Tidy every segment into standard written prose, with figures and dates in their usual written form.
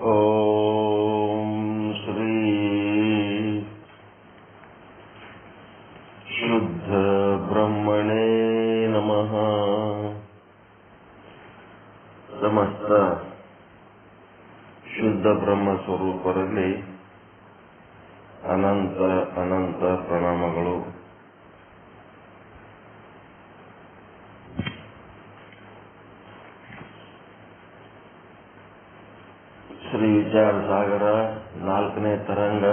ಓಂ ಶ್ರೀ ಶುದ್ಧ ಬ್ರಹ್ಮಣೇ ನಮಃ. ಸಮಸ್ತ ಶುದ್ಧ ಬ್ರಹ್ಮ ಸ್ವರೂಪರಲ್ಲಿ ಅನಂತ ಅನಂತ ಪ್ರಣಾಮಗಳು. ಶ್ರೀ ವಿಚಾರ ಸಾಗರ 4ನೇ ತರಂಗ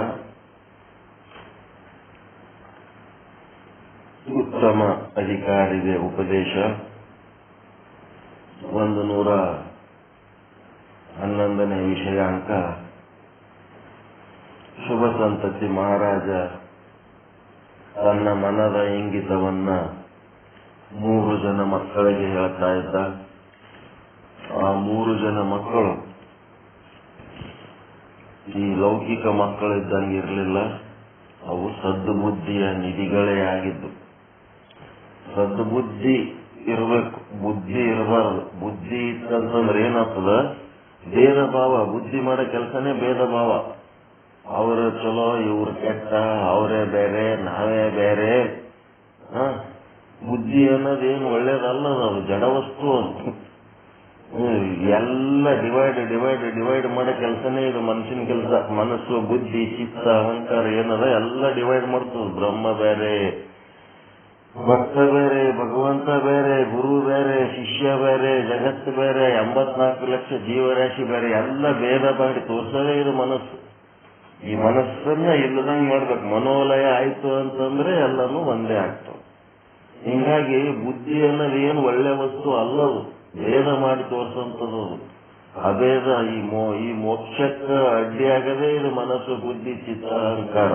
ಉತ್ತಮ ಅಧಿಕಾರಿಗೆ ಉಪದೇಶ 111ನೇ ವಿಷಯಾಂಕ. ಶುಭ ಸಂತತಿ ಮಹಾರಾಜ ತನ್ನ ಮನದ ಇಂಗಿತವನ್ನ 3 ಜನ ಮಕ್ಕಳಿಗೆ ಹೇಳ್ತಾ ಇದ್ದ. ಆ 3 ಜನ ಮಕ್ಕಳು ಈ ಲೌಕಿಕ ಮಕ್ಕಳಿದ್ದಂಗೆ ಇರಲಿಲ್ಲ. ಅವು ಸದ್ಬುದ್ಧಿಯ ನಿಧಿಗಳೇ ಆಗಿದ್ದು. ಸದ್ಬುದ್ಧಿ ಇರಬೇಕು, ಬುದ್ಧಿ ಇರಬಾರದು. ಬುದ್ಧಿ ಇತ್ತಂತಂದ್ರೆ ಏನಾಗ್ತದ? ಭೇದ ಭಾವ. ಬುದ್ಧಿ ಮಾಡೋ ಕೆಲಸನೇ ಭೇದ ಭಾವ. ಅವರು ಚಲೋ, ಇವ್ರು ಕೆಟ್ಟ, ಅವರೇ ಬೇರೆ, ನಾವೇ ಬೇರೆ. ಬುದ್ಧಿ ಅನ್ನೋದೇನು ಒಳ್ಳೇದಲ್ಲ, ಅದು ಜಡವಸ್ತು. ಎಲ್ಲ ಡಿವೈಡ್ ಮಾಡೋ ಕೆಲಸನೇ ಇದು ಮನುಷ್ಯನ ಕೆಲಸ. ಮನಸ್ಸು, ಬುದ್ಧಿ, ಚಿತ್ತ, ಅಹಂಕಾರ ಏನದ ಎಲ್ಲ ಡಿವೈಡ್ ಮಾಡ್ತದೆ. ಬ್ರಹ್ಮ ಬೇರೆ, ಭಕ್ತ ಬೇರೆ, ಭಗವಂತ ಬೇರೆ, ಗುರು ಬೇರೆ, ಶಿಷ್ಯ ಬೇರೆ, ಜಗತ್ತು ಬೇರೆ, 84 ಲಕ್ಷ ಜೀವರಾಶಿ ಬೇರೆ, ಎಲ್ಲ ಭೇದ ಮಾಡಿ ತೋರ್ಸೋದೇ ಇದು ಮನಸ್ಸು. ಈ ಮನಸ್ಸನ್ನ ಇಲ್ಲದಂಗೆ ಮಾಡ್ಬೇಕು. ಮನೋಲಯ ಆಯ್ತು ಅಂತಂದ್ರೆ ಎಲ್ಲನೂ ಒಂದೇ ಆಗ್ತವೆ. ಹಿಂಗಾಗಿ ಬುದ್ಧಿ ಅನ್ನೋದು ಏನು ಒಳ್ಳೆ ವಸ್ತು ಅಲ್ಲದು, ಭೇದ ಮಾಡಿ ತೋರ್ಸಂತದ್ದು. ಅಭೇದ ಈ ಮೋಕ್ಷಕ್ಕೆ ಅಡ್ಡಿಯಾಗದೇ ಇದು ಮನಸ್ಸು, ಬುದ್ಧಿ, ಚಿತ್ತ, ಅಹಂಕಾರ.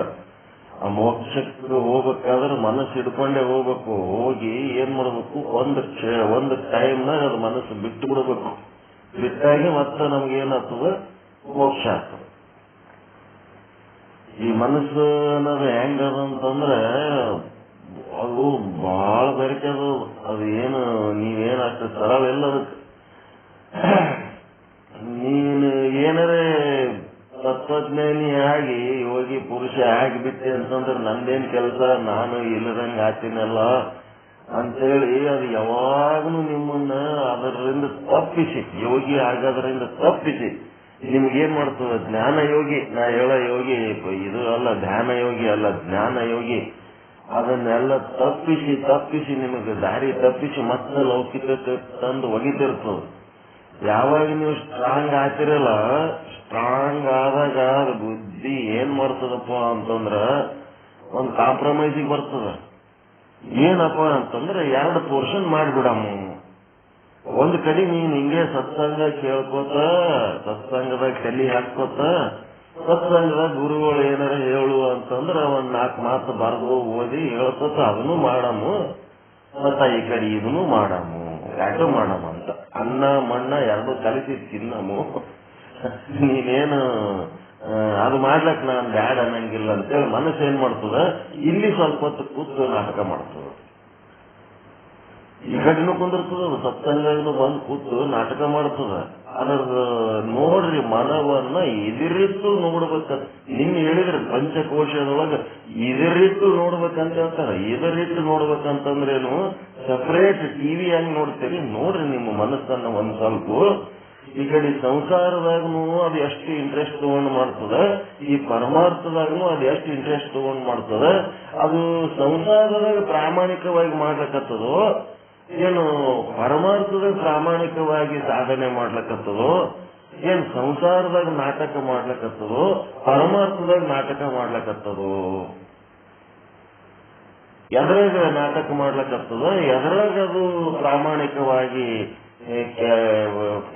ಆ ಮೋಕ್ಷಕ್ಕೆ ಹೋಗ್ಬೇಕಾದ್ರೆ ಮನಸ್ಸು ಹಿಡ್ಕೊಂಡೇ ಹೋಗ್ಬೇಕು. ಹೋಗಿ ಏನ್ ಮಾಡ್ಬೇಕು? ಒಂದು ಟೈಮ್ನಾಗ ಅದು ಮನಸ್ಸು ಬಿಟ್ಟು ಬಿಡಬೇಕು. ಬಿಟ್ಟಾಗಿ ಮತ್ತೆ ನಮ್ಗೇನಾಗ್ತದ? ಮೋಕ್ಷ ಆಗ್ತದೆ. ಈ ಮನಸ್ಸು ಅನ್ನೋದು ಹೆಂಗದಂತಂದ್ರೆ ಅದು ಬಹಳ ಬೆರಕೆದು. ಅದು ಏನು ನೀವೇನಷ್ಟು ಸರಳ ಇಲ್ಲ ಅದಕ್ಕೆ. ನೀನು ಏನಾರೇ ತತ್ವಜ್ಞಾನಿ ಆಗಿ ಯೋಗಿ ಪುರುಷ ಆಗಿಬಿಟ್ಟೆ ಅಂತಂದ್ರೆ ನಂದೇನ್ ಕೆಲಸ, ನಾನು ಇಲ್ಲದಂಗೆ ಆತೀನಲ್ಲ ಅಂತೇಳಿ ಅದು ಯಾವಾಗಲೂ ನಿಮ್ಮನ್ನ ಅದರಿಂದ ತಪ್ಪಿಸಿ, ಯೋಗಿ ಆಗೋದ್ರಿಂದ ತಪ್ಪಿಸಿ ನಿಮ್ಗೇನ್ ಮಾಡ್ತದ? ಜ್ಞಾನ ಯೋಗಿ, ನಾ ಹೇಳೋ ಯೋಗಿ ಇದು ಅಲ್ಲ, ಧ್ಯಾನ ಯೋಗಿ ಅಲ್ಲ, ಜ್ಞಾನ ಯೋಗಿ. ಅದನ್ನೆಲ್ಲ ತಪ್ಪಿಸಿ ನಿಮಗೆ ದಾರಿ ತಪ್ಪಿಸಿ ಮತ್ತೆ ಲೌಕಿಕತೆ ತಂದು ಒಗಿತಿರ್ತದೆ. ಯಾವಾಗ ನೀವು ಸ್ಟ್ರಾಂಗ್ ಆಗ್ತಿರಲ್ಲ, ಸ್ಟ್ರಾಂಗ್ ಆದಾಗ ಬುದ್ಧಿ ಏನ್ ಮಾಡ್ತದಪ್ಪ ಅಂತಂದ್ರ ಒಂದು ಕಾಂಪ್ರಮೈಸಿಗೆ ಬರ್ತದ. ಏನಪ್ಪ ಅಂತಂದ್ರೆ 2 ಪೋರ್ಷನ್ ಮಾಡಿಬಿಡಮ್ಮ. ಒಂದು ಕಡೆ ನೀನ್ ಹಿಂಗೆ ಸತ್ಸಂಗ ಕೇಳ್ಕೋತ, ಸತ್ಸಂಗದಾಗ ತಲೆ ಹಾಕೋತ, ಸತ್ಸಂಗದಾಗ ಗುರುಗಳು ಏನಾರ ಹೇಳು ಅಂತಂದ್ರೆ 4 ಮಾತು ಬರೆದು ಓದಿ ಹೇಳ್ಕೋತ ಅದನ್ನು ಮಾಡಮ್ಮು, ಮತ್ತ ಈ ಕಡೆ ಇದನ್ನು ಮಾಡಮ್ಮು, 2 ಮಾಡಮ್ಮ ಅಂತ. ಅನ್ನ ಮಣ್ಣ 2 ಕಲಿಸಿ ತಿನ್ನಮ್ಮು. ನೀನೇನು ಅದು ಮಾಡ್ಲಕ್ ನಾನ್ ಬ್ಯಾಡ ಅನ್ನಂಗಿಲ್ಲ ಅಂತೇಳಿ ಮನಸ್ಸು ಏನ್ ಮಾಡ್ತದ? ಇಲ್ಲಿ ಸ್ವಲ್ಪ ಹೊತ್ತು ಕೂತು ನಾಟಕ ಮಾಡ್ತದ. ಈ ಕಡೆನೂ ಕುಂದಿರ್ತದ, ಸತ್ಸಂಗನು ಬಂದು ಕೂತು ನಾಟಕ ಮಾಡ್ತದ. ಅದ್ರದ ನೋಡ್ರಿ, ಮನವನ್ನ ಎದುರಿಟ್ಟು ನೋಡ್ಬೇಕಂತ ನಿನ್ನೆ ಹೇಳಿದ್ರೆ ಪಂಚಕೋಶದೊಳಗ ಎದುರಿಟ್ಟು ನೋಡ್ಬೇಕಂತ ಹೇಳ್ತಾರ. ಎದುರಿಟ್ಟು ನೋಡ್ಬೇಕಂತಂದ್ರೇನು? ಸಪರೇಟ್ ಟಿವಿ ಹೆಂಗ್ ನೋಡ್ತೀರಿ ನೋಡ್ರಿ ನಿಮ್ಮ ಮನಸ್ಸನ್ನ ಒಂದ್ ಸ್ವಲ್ಪ. ಈ ಕಡೆ ಸಂಸಾರದಾಗೂ ಅದು ಎಷ್ಟು ಇಂಟ್ರೆಸ್ಟ್ ತಗೊಂಡು ಮಾಡ್ತದ, ಈ ಪರಮಾರ್ಥದಾಗೂ ಅದು ಎಷ್ಟು ಇಂಟ್ರೆಸ್ಟ್ ತಗೊಂಡು ಮಾಡ್ತದ. ಅದು ಸಂಸಾರದಾಗ ಪ್ರಾಮಾಣಿಕವಾಗಿ ಮಾಡ್ಲಕತ್ತದೋ ಏನು ಪರಮಾರ್ಥದಾಗ ಪ್ರಾಮಾಣಿಕವಾಗಿ ಸಾಧನೆ ಮಾಡ್ಲಕತ್ತದೋ, ಏನ್ ಸಂಸಾರದಾಗ ನಾಟಕ ಮಾಡ್ಲಕತ್ತದೋ ಪರಮಾರ್ಥದಾಗ ನಾಟಕ ಮಾಡ್ಲಕತ್ತದೋ? ಎದ್ರಾಗ ನಾಟಕ ಮಾಡ್ಲಕತ್ತದ, ಎದ್ರಾಗ ಅದು ಪ್ರಾಮಾಣಿಕವಾಗಿ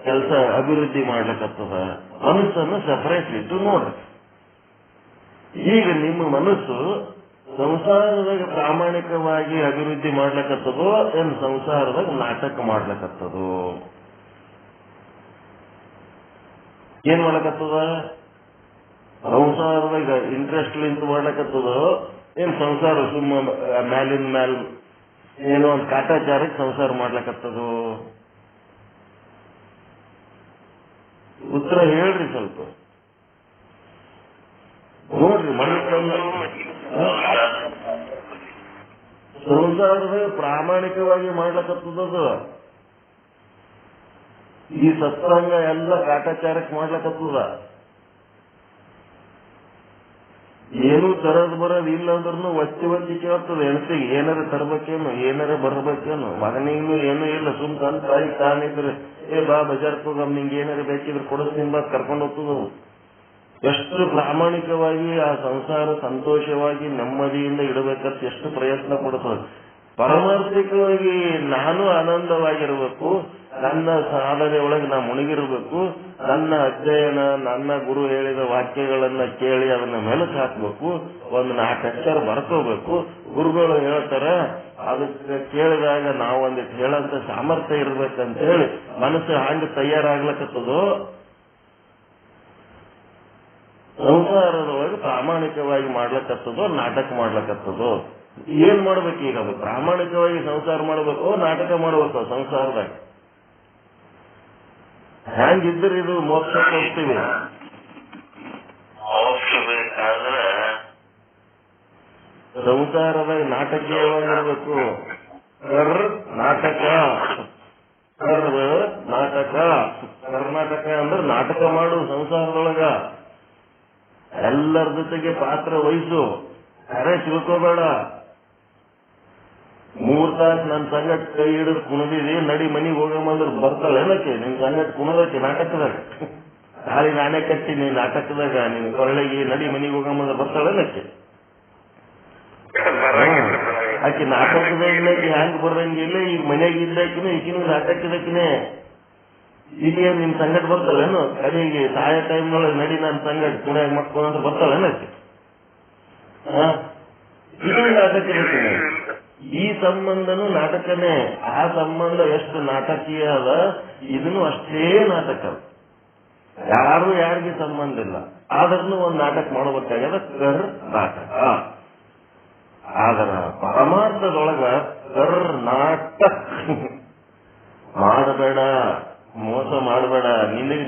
ಕೆಲಸ ಅಭಿವೃದ್ಧಿ ಮಾಡ್ಲಕತ್ತದ? ಮನಸ್ಸನ್ನು ಸಪರೇಟ್ ಇಟ್ಟು ನೋಡ್ರಿ. ಈಗ ನಿಮ್ಮ ಮನಸ್ಸು ಸಂಸಾರದಾಗ ಪ್ರಾಮಾಣಿಕವಾಗಿ ಅಭಿವೃದ್ಧಿ ಮಾಡ್ಲಕತ್ತದೋ ಏನ್ ಸಂಸಾರದಾಗ ನಾಟಕ ಮಾಡ್ಲಕತ್ತದೋ? ಏನ್ ಮಾಡ್ಲಕತ್ತದ? ಸಂಸಾರದಾಗ ಇಂಟ್ರೆಸ್ಟ್ ಲಿಂಕ್ ಮಾಡ್ಲಕತ್ತದೋ ಏನ್ ಸಂಸಾರ ಸುಮ್ಮ ಮ್ಯಾಲಿನ ಮ್ಯಾಲ ಏನೋ ಒಂದು ಕಾಟಾಚಾರಕ್ಕೆ ಸಂಸಾರ ಮಾಡ್ಲಕತ್ತದೋ? ಉತ್ತರ ಹೇಳ್ರಿ ಸ್ವಲ್ಪ. ನೋಡ್ರಿ ಮನುಷ್ಯನ ಸಂಸಾರದ ಪ್ರಾಮಾಣಿಕವಾಗಿ ಮಾಡ್ಲಕತ್ತದದು. ಈ ಸತ್ಸಂಗ ಎಲ್ಲ ಕಾಟಾಚಾರಕ್ಕೆ ಮಾಡ್ಲಕತ್ತದ. ಏನು ತರದ್ ಬರೋದು ಇಲ್ಲ ಅಂದ್ರೂ ಒತ್ತಿ ಕೇಳ್ತದೆ. ಹೆಣ್ತಿಗೆ ಏನಾರ ತರ್ಬೇಕೇನು, ಏನಾರ ಬರ್ಬೇಕೇನು, ಮಗನಿಗೂ ಏನೂ ಇಲ್ಲ, ಸುಮ್ ತನ್ನ ತಾಯಿ ತಾನಿದ್ರೆ ಬಾ ಬಜಾರ್ಕ್ ಹೋಗಮ್, ನಿಂಗೆ ಏನಾರ ಬೇಕಿದ್ರೆ ಕೊಡಿಸ್ತೀನಿ ಬಾ ಕರ್ಕೊಂಡು ಹೋಗ್ತದವು. ಎಷ್ಟು ಪ್ರಾಮಾಣಿಕವಾಗಿ ಆ ಸಂಸಾರ ಸಂತೋಷವಾಗಿ ನೆಮ್ಮದಿಯಿಂದ ಇಡಬೇಕಂತ ಎಷ್ಟು ಪ್ರಯತ್ನ ಪಡ್ತದೆ. ಪಾರಮಾರ್ಥಿಕವಾಗಿ ನಾನು ಆನಂದವಾಗಿರ್ಬೇಕು, ನನ್ನ ಸಾಧನೆ ಒಳಗೆ ನಾ ಮುಳುಗಿರ್ಬೇಕು, ನನ್ನ ಅಧ್ಯಯನ ನನ್ನ ಗುರು ಹೇಳಿದ ವಾಕ್ಯಗಳನ್ನ ಕೇಳಿ ಅದನ್ನ ಮೆಲುಕು ಹಾಕ್ಬೇಕು, ಒಂದು 4 ಅಕ್ಷರ ಬರ್ಕೋಬೇಕು. ಗುರುಗಳು ಹೇಳ್ತಾರ ಅದಕ್ಕೆ ಕೇಳಿದಾಗ ನಾವೊಂದಿಟ್ಟು ಹೇಳಂತ ಸಾಮರ್ಥ್ಯ ಇರ್ಬೇಕಂತ ಹೇಳಿ ಮನಸ್ಸು ಹಂಗ ತಯಾರಾಗ್ಲಕತ್ತದೋ. ಸಂಸಾರದೊಳಗೆ ಪ್ರಾಮಾಣಿಕವಾಗಿ ಮಾಡ್ಲಕತ್ತದೋ, ನಾಟಕ ಮಾಡ್ಲಕತ್ತದೋ. ಏನ್ ಮಾಡ್ಬೇಕು ಈಗ? ಅದು ಪ್ರಾಮಾಣಿಕವಾಗಿ ಸಂಸಾರ ಮಾಡ್ಬೇಕು, ನಾಟಕ ಮಾಡ್ಬೇಕು ಸಂಸಾರದಾಗ. ಹ್ಯಾಂಗಿದ್ರೆ ಇದು ಮೋಕ್ಷಕ್ಕೆ ಹೋಗ್ತೀವಿ. ಹೋಗ್ಬೇಕಾದ್ರೆ ಸಂಸಾರದಾಗ ನಾಟಕ ಯಾವಾಗಿರ್ಬೇಕು? ನಾಟಕ ನಾಟಕ ಕರ್ನಾಟಕ ಅಂದ್ರೆ ನಾಟಕ ಮಾಡು ಸಂಸಾರದೊಳಗ. ಎಲ್ಲರ ಜೊತೆಗೆ ಪಾತ್ರ ವಹಿಸು, ಕರೆ ತಿಳ್ಕೋಬೇಡ. 3 ತಾಸು ನನ್ನ ಸಂಗಟ್ ಕೈ ಹಿಡಿದು ಕುಣಿದಿದಿ, ನಡಿ ಮನಿಗೆ ಹೋಗಂದ್ರೆ ಬರ್ತಾಳೆ ಏನಕ್ಕೆ? ನಿನ್ ಸಂಗಟ್ ಕುಣದಕ್ಕೆ ನಾಟಕದಾಗ ಖಾಲಿ ನಾನೇ ಕಟ್ತೀನಿ ನಾಟಕದಾಗ, ನಿನ್ ಕೊಳ್ಳೆಗೆ ನಡಿ ಮನಿಗೆ ಹೋಗಂದ್ರೆ ಬರ್ತಾಳೆ ಏನಕ್ಕೆ? ಆಕೆ ನಾಟಕದಾಗ ಹ್ಯಾಂಗ್ ಬರಂಗಿಲ್ಲ. ಈಗ ಮನೆಯಾಗ ಇದ್ದಾಕಿನ ಈಗಿನ ನಾಟಕದಕ್ಕಿನೇ ಈಗ ನಿನ್ ಸಂಗಟ್ ಬರ್ತಾಳೇನು? ಕಡೆಗೆ ಸಾಯ ಟೈಮ್ನೊಳಗೆ ನಡಿ ನನ್ನ ಸಂಗಟ್ ಕುಣಿಯಾಗ ಮಾಡ್ಕೊಂಡ್ರೆ ಬರ್ತಾಳೇನಕ್ಕೆ? ಇದು ನಾಟಕದಕ್ಕಿನೇ. ಈ ಸಂಬಂಧನೂ ನಾಟಕನೇ. ಆ ಸಂಬಂಧ ಎಷ್ಟು ನಾಟಕೀಯ ಅದ, ಇದನ್ನು ಅಷ್ಟೇ ನಾಟಕ. ಯಾರು ಯಾರಿಗೆ ಸಂಬಂಧ ಇಲ್ಲ, ಆದ್ರೂ ಒಂದು ನಾಟಕ ಮಾಡಬೇಕಾಗ್ಯದ ಕರ್ನಾಟಕ. ಆದ್ರ ಪರಮಾರ್ಥದೊಳಗ ಕರ್ನಾಟಕ ಮಾಡಬೇಡ, ಮೋಸ ಮಾಡಬೇಡ.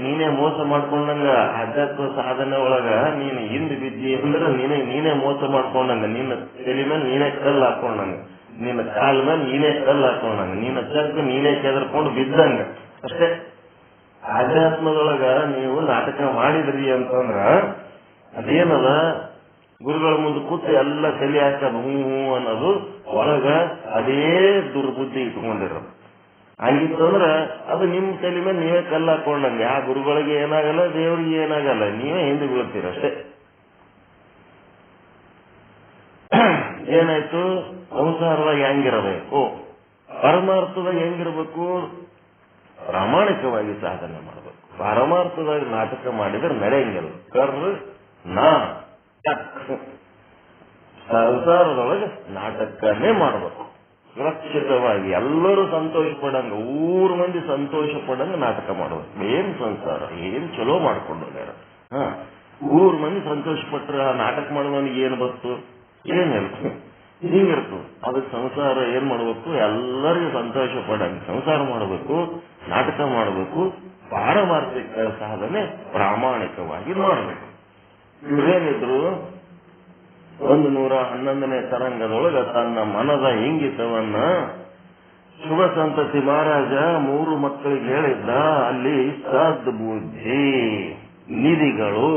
ನೀನೇ ಮೋಸ ಮಾಡ್ಕೊಂಡಂಗ ಆಧ್ಯಾತ್ಮ ಸಾಧನೆ ಒಳಗ ನೀನು ಹಿಂದ್ ಬಿದ್ದಿ ಅಂದ್ರೆ ನೀನೇ ಮೋಸ ಮಾಡ್ಕೊಂಡಂಗ, ನಿನ್ನ ತಲೆ ಮೇಲೆ ನೀನೇ ಕಲ್ಲು ಹಾಕೊಂಡಂಗ, ನಿನ್ನ ಕಾಲ ಮೇಲೆ ನೀನೇ ಕಲ್ಲು ಹಾಕೊಂಡಂಗ, ನಿನ್ನ ಚರ್ಕ ನೀನೇ ಕೆದರ್ಕೊಂಡು ಬಿದ್ದಂಗ ಅಷ್ಟೇ. ಆಧ್ಯಾತ್ಮದೊಳಗ ನೀವು ನಾಟಕ ಮಾಡಿದ್ರಿ ಅಂತಂದ್ರ ಅದೇನದ, ಗುರುಗಳ ಮುಂದೆ ಕೂತು ಎಲ್ಲ ತಲೆ ಹಾಕೋದು ಹೂ ಅನ್ನೋದು ಒಳಗ ಅದೇ ದುರ್ಬುದ್ಧಿ ಇಟ್ಕೊಂಡಿರೋದು. ಹಂಗಿತ್ತಂದ್ರ ಅದು ನಿಮ್ ತಲೆ ಮೇಲೆ ನೀವೇ ಕಲ್ಲು ಹಾಕೊಂಡಂಗೆ. ಆ ಗುರುಗಳಿಗೆ ಏನಾಗಲ್ಲ, ದೇವ್ರಿಗೆ ಏನಾಗಲ್ಲ, ನೀವೇ ಹಿಂದೆ ಬೀಳ್ತೀರ ಅಷ್ಟೇ. ಏನಾಯ್ತು? ಸಂಸಾರದಾಗ ಹೆಂಗಿರಬೇಕು, ಪರಮಾರ್ಥದಾಗ ಹೆಂಗಿರ್ಬೇಕು? ಪ್ರಾಮಾಣಿಕವಾಗಿ ಸಾಧನೆ ಮಾಡಬೇಕು. ಪರಮಾರ್ಥದಾಗ ನಾಟಕ ಮಾಡಿದ್ರೆ ನಡೆಯಂಗಿಲ್ಲ. ಸಂಸಾರದೊಳಗೆ ನಾಟಕನೇ ಮಾಡಬೇಕು. ಸುರಕ್ಷಿತವಾಗಿ ಎಲ್ಲರೂ ಸಂತೋಷ ಪಡಂಗ, ಊರ್ ಮಂದಿ ಸಂತೋಷ ಪಡಂಗ ನಾಟಕ ಮಾಡಬೇಕು. ಏನ್ ಸಂಸಾರ, ಏನ್ ಚಲೋ ಮಾಡ್ಕೊಂಡು ಊರ್ ಮಂದಿ ಸಂತೋಷ ಪಟ್ರ ನಾಟಕ ಮಾಡುವವನಿಗೆ ಏನ್ ಬಂತು? ಏನಿಲ್ಲ, ಹಿಂಗಿರ್ತು. ಅದಕ್ಕೆ ಸಂಸಾರ ಏನ್ ಮಾಡ್ಬೇಕು? ಎಲ್ಲರಿಗೂ ಸಂತೋಷ ಪಡಂಗ ಸಂಸಾರ ಮಾಡಬೇಕು, ನಾಟಕ ಮಾಡಬೇಕು. ಪಾರಮಾರ್ಥಿಕ ಸಾಧನೆ ಪ್ರಾಮಾಣಿಕವಾಗಿ ಮಾಡಬೇಕು. ಇವ್ರೇನಿದ್ರು 111ನೇ ತರಂಗದೊಳಗ ತನ್ನ ಮನದ ಇಂಗಿತವನ್ನ ಶುಭ ಸಂತತಿ ಮಹಾರಾಜ 3 ಮಕ್ಕಳಿಗೆ ಹೇಳಿದ್ದ. ಅಲ್ಲಿ ಸದ್ಬುದ್ಧಿ ನಿಧಿಗಳು,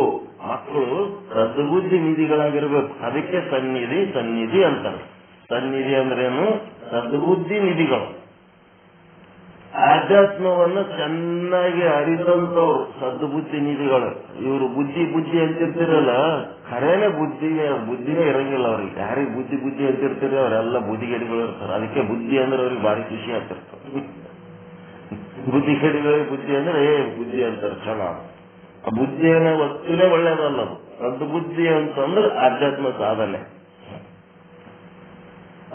ಮಕ್ಕಳು ಸದ್ಬುದ್ಧಿ ನಿಧಿಗಳಾಗಿರ್ಬೇಕು. ಅದಕ್ಕೆ ಸನ್ನಿಧಿ ಅಂತಾರೆ. ಸನ್ನಿಧಿ ಅಂದ್ರೇನು? ಸದ್ಬುದ್ಧಿ ನಿಧಿಗಳು. ಆಧ್ಯಾತ್ಮವನ್ನ ಚೆನ್ನಾಗಿ ಅರಿತಂತವ್ರು ಸದ್ಬುದ್ಧಿ ನಿಧಿಗಳು. ಇವರು ಬುದ್ಧಿ ಅಂತಿರ್ತಿರಲ್ಲ, ಖರೇನೆ ಬುದ್ಧಿನೇ ಇರಂಗಿಲ್ಲ ಅವ್ರಿಗೆ. ಯಾರಿಗೆ ಬುದ್ಧಿ ಅಂತಿರ್ತೀರಿ ಅವರೆಲ್ಲ ಬುದ್ಧಿಗೇಡಿಗಳು ಇರ್ತಾರೆ. ಅದಕ್ಕೆ ಬುದ್ಧಿ ಅಂದ್ರೆ ಅವ್ರಿಗೆ ಭಾರಿ ಖುಷಿ ಆಗ್ತಿರ್ತಾರೆ. ಬುದ್ಧಿಗೇಡಿಗಳಿಗೆ ಬುದ್ಧಿ ಅಂದ್ರೆ ಬುದ್ಧಿ ಅಂತಾರೆ. ಚಲೋ ಆ ಬುದ್ಧಿಯನ್ನ ವಸ್ತುನೇ ಒಳ್ಳೇದಲ್ಲ. ಅದು ಸದ್ಬುದ್ಧಿ ಅಂತಂದ್ರೆ ಆಧ್ಯಾತ್ಮ ಸಾಧನೆ.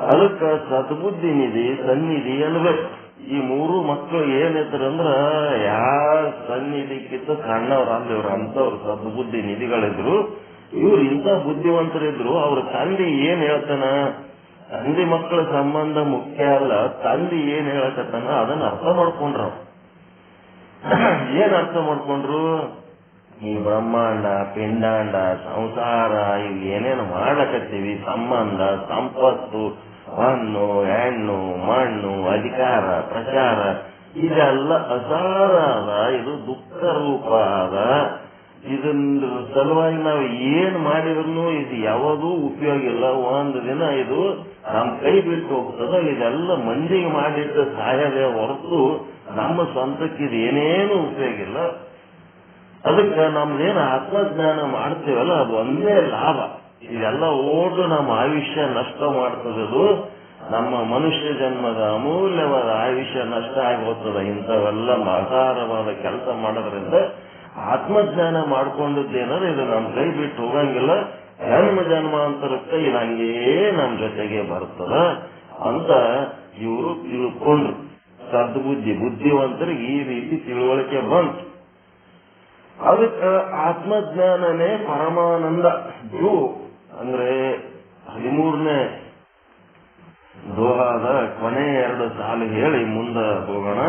ಅದಕ್ಕೆ ಸದ್ಬುದ್ಧಿ ನಿಧಿ ಸನ್ನಿಧಿ ಅನ್ಬೇಕು. ಈ 3 ಮಕ್ಕಳು ಏನಿದ್ರಂದ್ರ ಯಾವ ಸನ್ನಿಧಿಕ್ಕಿಂತ ಸಣ್ಣವ್ರ ಅಂದಿವ್ರು ಅಂತವ್ರು ಸದ್ಬುದ್ಧಿ ನಿಧಿಗಳಿದ್ರು. ಇವ್ರು ಇಂಥ ಬುದ್ಧಿವಂತರಿದ್ರು. ಅವ್ರ ತಂದೆ ಏನ್ ಹೇಳ್ತಾನ, ತಂದೆ ಮಕ್ಕಳ ಸಂಬಂಧ ಮುಖ್ಯ ಅಲ್ಲ, ತಂದೆ ಏನ್ ಹೇಳಕತ್ತಾನ ಅದನ್ನ ಅರ್ಥ ಮಾಡ್ಕೊಂಡ್ರ. ಏನ್ ಅರ್ಥ ಮಾಡ್ಕೊಂಡ್ರು? ಈ ಬ್ರಹ್ಮಾಂಡ, ಪಿಂಡಾಂಡ, ಸಂಸಾರ ಇವು ಏನೇನು ಮಾಡಕತ್ತೀವಿ, ಸಂಬಂಧ, ಸಂಪತ್ತು, ಹಣ್ಣು, ಹೆಣ್ಣು, ಮಣ್ಣು, ಅಧಿಕಾರ, ಪ್ರಚಾರ, ಇದೆಲ್ಲ ಅಸಾರ ಅದ. ಇದು ದುಃಖ ರೂಪ ಅದ. ಇದನ್ನ ಸಲುವಾಗಿ ನಾವು ಏನ್ ಮಾಡಿದ್ರು ಇದು ಯಾವಾಗೂ ಉಪಯೋಗ ಇಲ್ಲ. ಒಂದು ದಿನ ಇದು ನಮ್ ಕೈ ಬಿಟ್ಟು ಹೋಗ್ತದ. ಇದೆಲ್ಲ ಮಂದಿಗೆ ಮಾಡಿದ್ದ ಸಹಾಯವೇ ಹೊರತು ನಮ್ಮ ಸ್ವಂತಕ್ಕೆ ಇದು ಏನೇನು ಉಪಯೋಗ ಇಲ್ಲ. ಅದಕ್ಕೆ ನಮ್ದೇನು ಆತ್ಮಜ್ಞಾನ ಮಾಡ್ತೀವಲ್ಲ ಅದು ಒಂದೇ ಲಾಭ. ಇದೆಲ್ಲ ಓಡು ನಮ್ಮ ಆಯುಷ್ಯ ನಷ್ಟ ಮಾಡ್ತದದು. ನಮ್ಮ ಮನುಷ್ಯ ಜನ್ಮದ ಅಮೂಲ್ಯವಾದ ಆಯುಷ್ಯ ನಷ್ಟ ಆಗಿ ಹೋಗ್ತದ. ಇಂಥವೆಲ್ಲ ಅಸಾರವಾದ ಕೆಲಸ ಮಾಡೋದ್ರಿಂದ ಆತ್ಮಜ್ಞಾನ ಮಾಡ್ಕೊಂಡದ್ದೇನಾದ್ರೆ ಇದು ನಮ್ಮ ಕೈ ಬಿಟ್ಟು ಹೋಗಂಗಿಲ್ಲ. ಜನ್ಮಾಂತರಕ್ಕೆ ಇದು ಹಂಗೇ ನಮ್ ಜೊತೆಗೆ ಬರ್ತದ ಅಂತ ಇವರು ತಿಳ್ಕೊಂಡ್ರು. ಸದ್ಬುದ್ಧಿ, ಬುದ್ಧಿವಂತರಿಗೆ ಈ ರೀತಿ ತಿಳುವಳಿಕೆ ಬಂತು. ಅದಕ್ಕೆ ಆತ್ಮಜ್ಞಾನನೇ ಪರಮಾನಂದ. ಇವು ಅಂದ್ರೆ 13ನೇ ದೋಹಾದ ಕೊನೆ 2 ಸಾಲು ಹೇಳಿ ಮುಂದೆ ಹೋಗೋಣ.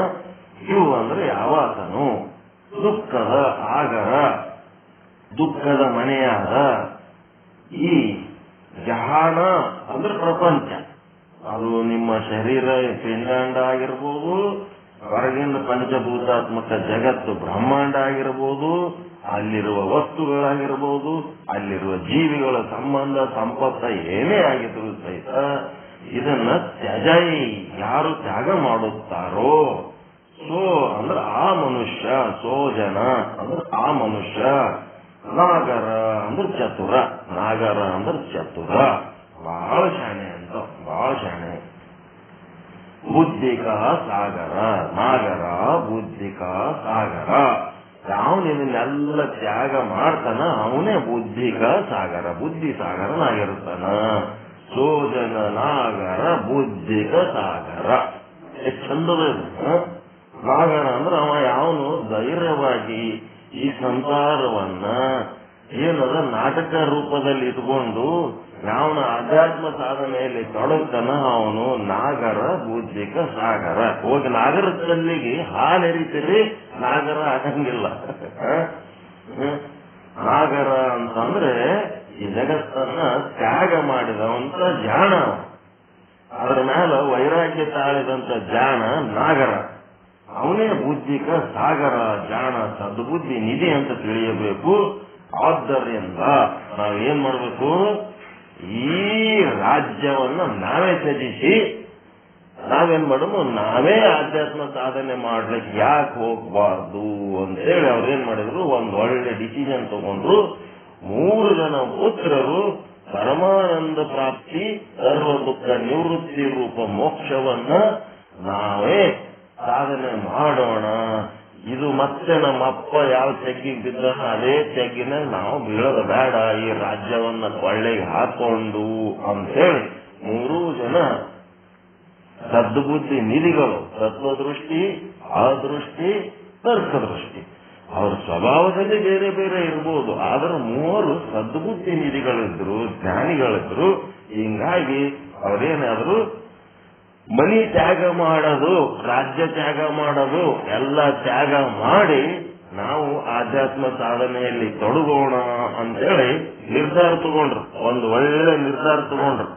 ಇವು ಅಂದ್ರೆ ಯಾವಾತನು ದುಃಖದ ಆಗರ, ದುಃಖದ ಮನೆಯಾದ. ಈ ಜಹಾನ ಅಂದ್ರೆ ಪ್ರಪಂಚ. ಅದು ನಿಮ್ಮ ಶರೀರ, ಪಿಂಡಾಂಡ ಆಗಿರ್ಬೋದು, ಹೊರಗಿನ ಪಂಚಭೂತಾತ್ಮಕ ಜಗತ್ತು ಬ್ರಹ್ಮಾಂಡ ಆಗಿರ್ಬೋದು, ಅಲ್ಲಿರುವ ವಸ್ತುಗಳಾಗಿರ್ಬೋದು, ಅಲ್ಲಿರುವ ಜೀವಿಗಳ ಸಂಬಂಧ ಸಂಪತ್ತ ಏನೇ ಆಗಿದ್ರು ಸಹಿತ ಇದನ್ನ ತ್ಯಜೈ, ಯಾರು ತ್ಯಾಗ ಮಾಡುತ್ತಾರೋ, ಸೋ ಅಂದ್ರೆ ಆ ಮನುಷ್ಯ, ಸೋ ಜನ ಅಂದ್ರೆ ಆ ಮನುಷ್ಯ, ನಾಗರ ಅಂದ್ರೆ ಚತುರ, ನಾಗರ ಅಂದ್ರೆ ಚತುರ, ಬಹಳ ಶಾಣೆ ಅಂತ, ಬಹಳ ಶಾಣೆ. ಬುದ್ಧಿಕ ಸಾಗರ, ನಾಗರ ಬುದ್ಧಿಕ ಸಾಗರ. ಅವನು ಇದನ್ನೆಲ್ಲ ತ್ಯಾಗ ಮಾಡ್ತಾನ, ಅವನೇ ಬುದ್ಧಿಕ ಸಾಗರ, ಬುದ್ಧಿ ಸಾಗರನಾಗಿರ್ತಾನ. ಸೋಜನ ನಾಗರ ಬುದ್ಧಿಕ ಸಾಗರ. ಎಷ್ಟು ಚಂದದ ನಾಗರ ಅಂದ್ರೆ ಅವ ಯಾವನು ಧೈರ್ಯವಾಗಿ ಈ ಸಂಸಾರವನ್ನ ಏನದ ನಾಟಕ ರೂಪದಲ್ಲಿ ಇಟ್ಕೊಂಡು ಯಾವನ ಆಧ್ಯಾತ್ಮ ಸಾಧನೆಯಲ್ಲಿ ತೊಡಗ್ತಾನ ಅವನು ನಾಗರ ಬುದ್ಧಿಕ ಸಾಗರ. ಹೋಗಿ ನಾಗರ ಕಲ್ಲಿಗೆ ಹಾಲು ಎರಿತೀರಿ, ನಾಗರ ಆಗಂಗಿಲ್ಲ. ನಾಗರ ಅಂತಂದ್ರೆ ಈ ಜಗತ್ತನ್ನ ತ್ಯಾಗ ಮಾಡಿದವಂತ ಜಾಣ, ಅದರ ಮೇಲೆ ವೈರಾಗ್ಯ ತಾಳಿದಂತ ಜಾಣ ನಾಗರ. ಅವನೇ ಬುದ್ಧಿಕ ಸಾಗರ, ಜಾಣ, ಸದ್ಬುದ್ಧಿ ನಿಧಿ ಅಂತ ತಿಳಿಯಬೇಕು. ಆದ್ದರಿಂದ ನಾವೇನ್ ಮಾಡ್ಬೇಕು? ಈ ರಾಜ್ಯವನ್ನ ನಾವೇ ತ್ಯಜಿಸಿ ನಾವೇನ್ ಮಾಡಬೇಕು? ನಾವೇ ಆಧ್ಯಾತ್ಮ ಸಾಧನೆ ಮಾಡ್ಲಿಕ್ಕೆ ಯಾಕೆ ಹೋಗ್ಬಾರ್ದು ಅಂತೇಳಿ ಅವ್ರೇನ್ ಮಾಡಿದ್ರು, ಒಂದ್ ಒಳ್ಳೆ ಡಿಸಿಷನ್ ತಗೊಂಡ್ರು. 3 ಜನ ಪುತ್ರರು ಪರಮಾನಂದ ಪ್ರಾಪ್ತಿ, ಸರ್ವ ದುಃಖ ನಿವೃತ್ತಿ ರೂಪ ಮೋಕ್ಷವನ್ನ ನಾವೇ ಸಾಧನೆ ಮಾಡೋಣ. ಇದು ಮತ್ತೆ ನಮ್ಮ ಅಪ್ಪ ಯಾವ ತೆಗ್ಗಿಗೆ ಬಿದ್ದ ಅದೇ ತೆಗ್ಗಿನ ನಾವು ಬೀಳೋದು ಬೇಡ, ಈ ರಾಜ್ಯವನ್ನ ಕೊಳ್ಳೆಗೆ ಹಾಕೊಂಡು ಅಂತೇಳಿ 3 ಜನ ಸದ್ಬುದ್ಧಿ ನಿಧಿಗಳು, ತತ್ವದೃಷ್ಟಿ, ಅದೃಷ್ಟಿ, ತರ್ಕದೃಷ್ಟಿ. ಅವ್ರ ಸ್ವಭಾವದಲ್ಲಿ ಬೇರೆ ಬೇರೆ ಇರ್ಬೋದು, ಆದ್ರೆ 3 ಸದ್ಬುದ್ಧಿ ನಿಧಿಗಳಿದ್ರು, ಜ್ಞಾನಿಗಳಿದ್ರು. ಹಿಂಗಾಗಿ ಅವ್ರೇನಾದ್ರು ಮನಿ ತ್ಯಾಗ ಮಾಡೋದು, ರಾಜ್ಯ ತ್ಯಾಗ ಮಾಡೋದು ಎಲ್ಲ ತ್ಯಾಗ ಮಾಡಿ ನಾವು ಆಧ್ಯಾತ್ಮ ಸಾಧನೆಯಲ್ಲಿ ತೊಡಗೋಣ ಅಂತೇಳಿ ನಿರ್ಧಾರ ತಗೊಂಡ್ರು. ಒಂದು ಒಳ್ಳೆ ನಿರ್ಧಾರ ತಗೊಂಡ್ರು.